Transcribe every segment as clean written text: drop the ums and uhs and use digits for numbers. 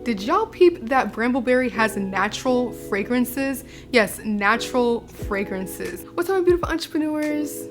Did y'all peep that Brambleberry has natural fragrances? Yes, natural fragrances. What's up, my beautiful entrepreneurs?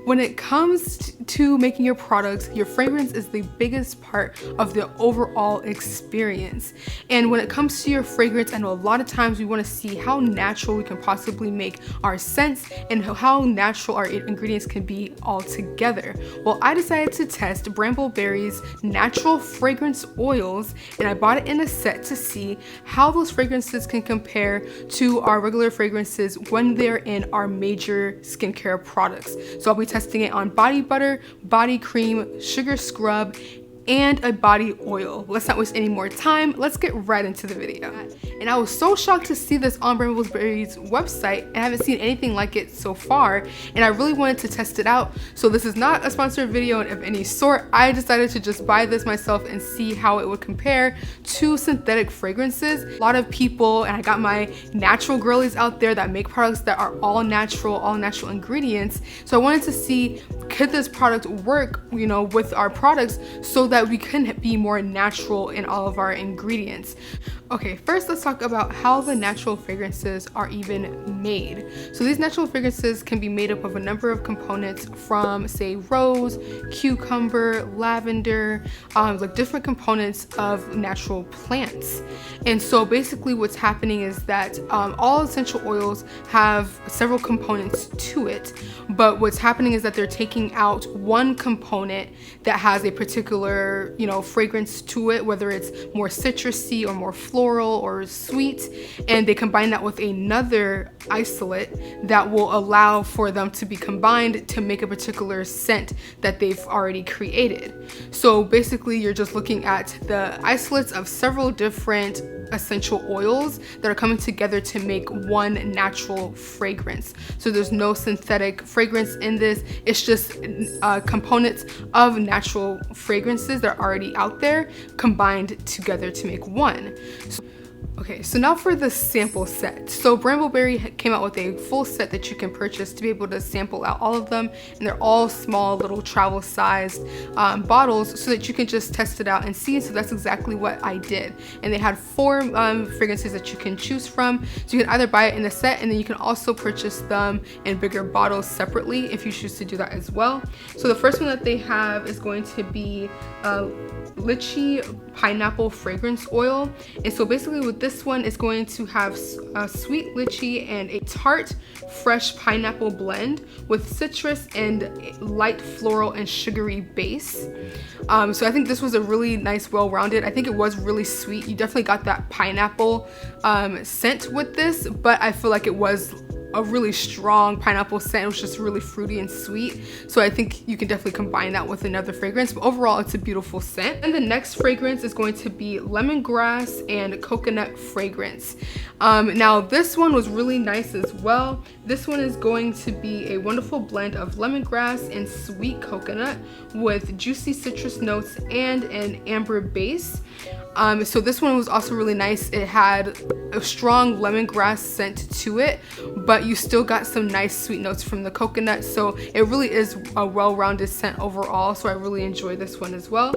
When it comes to making your products, your fragrance is the biggest part of the overall experience. And when it comes to your fragrance, I know a lot of times we want to see how natural we can possibly make our scents and how natural our ingredients can be all together. Well, I decided to test Brambleberry's natural fragrance oils, and I bought it in a set to see how those fragrances can compare to our regular fragrances when they're in our major skincare products. So I'll be testing it on body butter, body cream, sugar scrub, and a body oil. Let's not waste any more time. Let's get right into the video. And I was so shocked to see this on Brambleberry's website, and I haven't seen anything like it so far, and I really wanted to test it out. So this is not a sponsored video of any sort. I decided to just buy this myself and see how it would compare to synthetic fragrances. A lot of people, and I got my natural girlies out there that make products that are all natural ingredients. So I wanted to see, could this product work, you know, with our products so that we can be more natural in all of our ingredients. Okay, first let's talk about how the natural fragrances are even made. So these natural fragrances can be made up of a number of components from, say, rose, cucumber, lavender, like different components of natural plants. And so basically what's happening is that all essential oils have several components to it, but what's happening is that they're taking out one component that has a particular, you know, fragrance to it, whether it's more citrusy or more floral or sweet, and they combine that with another isolate that will allow for them to be combined to make a particular scent that they've already created. So basically you're just looking at the isolates of several different essential oils that are coming together to make one natural fragrance. So there's no synthetic fragrance in this. It's just components of natural fragrances that are already out there combined together to make one. Okay, so now for the sample set. So Brambleberry came out with a full set that you can purchase to be able to sample out all of them, and they're all small little travel sized bottles so that you can just test it out and see. So that's exactly what I did. And they had 4 fragrances that you can choose from. So you can either buy it in the set, and then you can also purchase them in bigger bottles separately if you choose to do that as well. So the first one that they have is going to be lychee pineapple fragrance oil. And so basically with this one is going to have a sweet lychee and a tart fresh pineapple blend with citrus and light floral and sugary base. So I think this was a really nice, well-rounded. I think it was really sweet. You definitely got that pineapple scent with this, but I feel like it was a really strong pineapple scent. It was just really fruity and sweet. So I think you can definitely combine that with another fragrance, but overall it's a beautiful scent. And the next fragrance is going to be lemongrass and coconut fragrance. Now this one was really nice as well. This one is going to be a wonderful blend of lemongrass and sweet coconut with juicy citrus notes and an amber base. So this one was also really nice. It had a strong lemongrass scent to it, but you still got some nice sweet notes from the coconut. So it really is a well-rounded scent overall. So I really enjoy this one as well.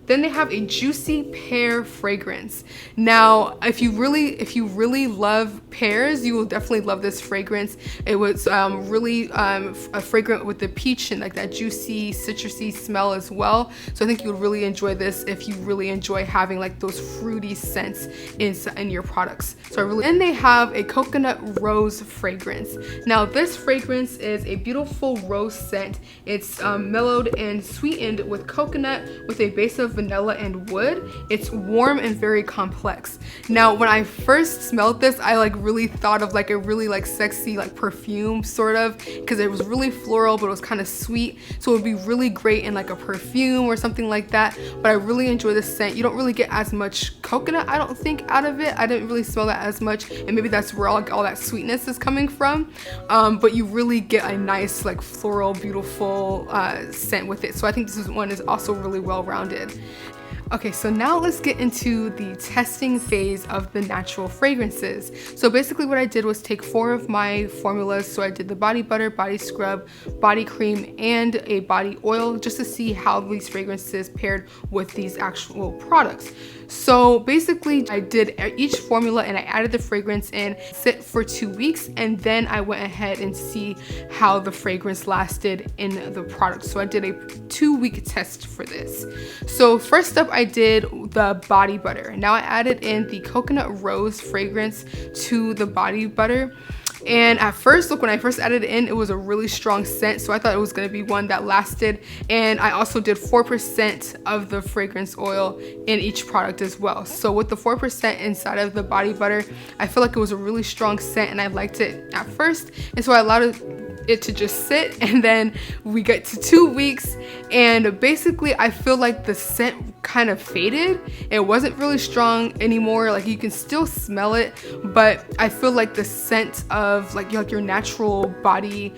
Then they have a juicy pear fragrance. Now, if you really love pears, you will definitely love this fragrance. It was really fragrant with the peach and like that juicy, citrusy smell as well. So I think you would really enjoy this if you really enjoy having like those fruity scents in your products. Then they have a coconut rose fragrance. Now this fragrance is a beautiful rose scent. It's mellowed and sweetened with coconut with a base of vanilla and wood. It's warm and very complex. Now when I first smelled this, I like really thought of like a really like sexy like perfume sort of, because it was really floral but it was kind of sweet, so it would be really great in like a perfume or something like that. But I really enjoy this scent. You don't really get as much coconut, I don't think, out of it. I didn't really smell that as much, and maybe that's where all that sweetness is coming from, but you really get a nice like floral beautiful scent with it. So I think this one is also really well rounded. Okay, so now let's get into the testing phase of the natural fragrances. So basically what I did was take 4 of my formulas. So I did the body butter, body scrub, body cream, and a body oil just to see how these fragrances paired with these actual products. So basically I did each formula and I added the fragrance in, sit for 2 weeks, and then I went ahead and see how the fragrance lasted in the product. So I did a 2-week test for this. So first up I did the body butter. Now I added in the coconut rose fragrance to the body butter. And at first, look, when I first added it in, it was a really strong scent, so I thought it was going to be one that lasted. And I also did 4% of the fragrance oil in each product as well. So with the 4% inside of the body butter, I feel like it was a really strong scent and I liked it at first. And so I allowed it to just sit, and then we get to 2 weeks and basically I feel like the scent kind of faded. It wasn't really strong anymore. Like you can still smell it, but I feel like the scent of like your natural body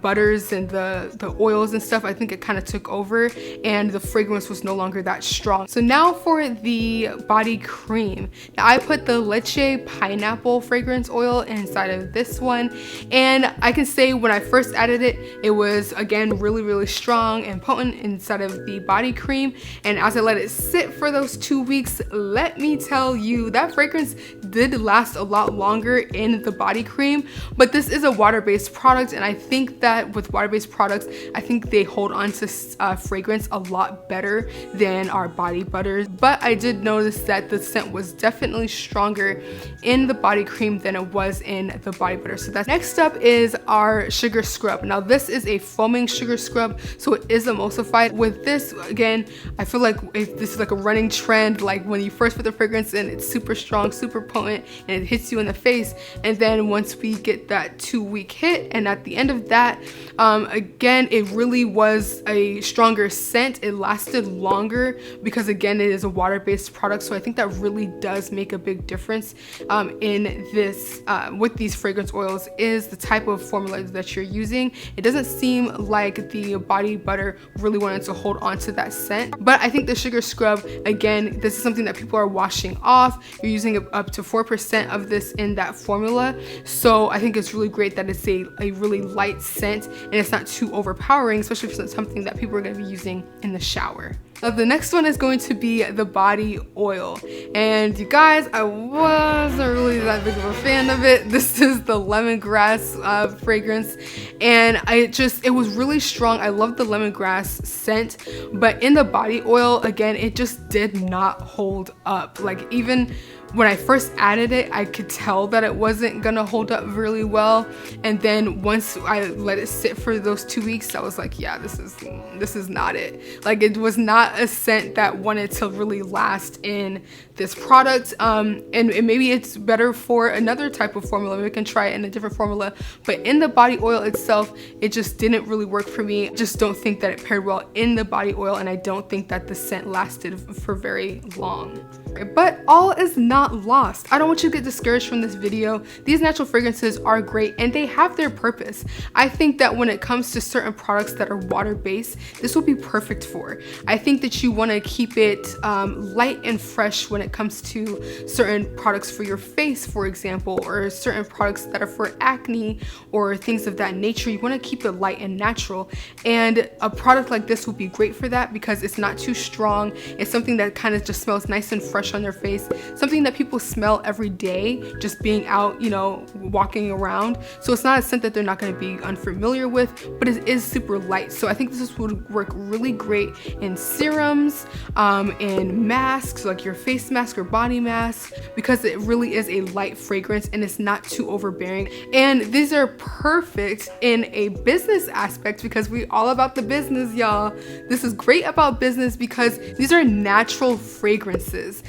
butters and the oils and stuff, I think it kind of took over and the fragrance was no longer that strong. So now for the body cream. Now I put the leche pineapple fragrance oil inside of this one, and I can say when I first added it, it was again really strong and potent inside of the body cream. And as I let it sit for those 2 weeks, let me tell you, that fragrance did last a lot longer in the body cream. But this is a water-based product, and I think that with water-based products, I think they hold on to fragrance a lot better than our body butters. But I did notice that the scent was definitely stronger in the body cream than it was in the body butter. So that's next up is our sugar scrub. Now this is a foaming sugar scrub, so it is emulsified. With this, again, I feel like this is like a running trend. Like when you first put the fragrance in, it's super strong, super potent, and it hits you in the face. And then once we get that 2-week hit, and at the end of that, again, it really was a stronger scent. It lasted longer because again, it is a water-based product. So I think that really does make a big difference in this with these fragrance oils, is the type of formula that you're using. It doesn't seem like the body butter really wanted to hold on to that scent, but I think the sugar scrub, again, this is something that people are washing off. You're using up to 4% of this in that formula. So I think it's really great that it's a really light scent and it's not too overpowering, especially if it's something that people are going to be using in the shower. The next one is going to be the body oil, and you guys, I wasn't really that big of a fan of it. This is the lemongrass fragrance, and it was really strong. I love the lemongrass scent, but in the body oil, again, it just did not hold up. Like even when I first added it, I could tell that it wasn't gonna hold up really well. And then once I let it sit for those 2 weeks, I was like, yeah, this is not it. Like it was not a scent that wanted to really last in this product. And maybe it's better for another type of formula. Maybe we can try it in a different formula. But in the body oil itself, it just didn't really work for me. I just don't think that it paired well in the body oil, and I don't think that the scent lasted for very long. But all is not lost. I don't want you to get discouraged from this video. These natural fragrances are great and they have their purpose. I think that when it comes to certain products that are water-based, this will be perfect for. I think that you want to keep it light and fresh when it comes to certain products for your face, for example, or certain products that are for acne or things of that nature. You want to keep it light and natural, and a product like this will be great for that because it's not too strong. It's something that kind of just smells nice and fresh on their face, something that people smell every day just being out, walking around. So it's not a scent that they're not going to be unfamiliar with, but it is super light. So I think this would work really great in serums, in masks, like your face mask or body mask, because it really is a light fragrance and it's not too overbearing. And these are perfect in a business aspect because we all about the business, y'all. This is great about business because these are natural fragrances.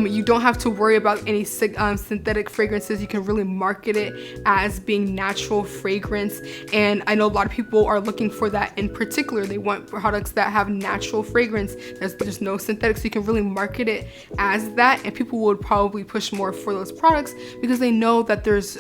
You don't have to worry about any synthetic fragrances. You can really market it as being natural fragrance, and I know a lot of people are looking for that. In particular, they want products that have natural fragrance. There's no synthetics, so you can really market it as that, and people would probably push more for those products because they know that there's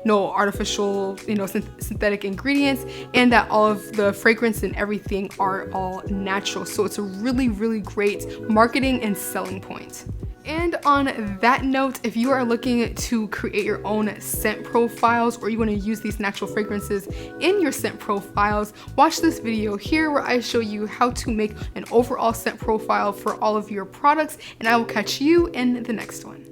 no artificial, synthetic ingredients, and that all of the fragrance and everything are all natural. So it's a really great marketing and selling point. And on that note, if you are looking to create your own scent profiles or you want to use these natural fragrances in your scent profiles, watch this video here where I show you how to make an overall scent profile for all of your products, and I will catch you in the next one.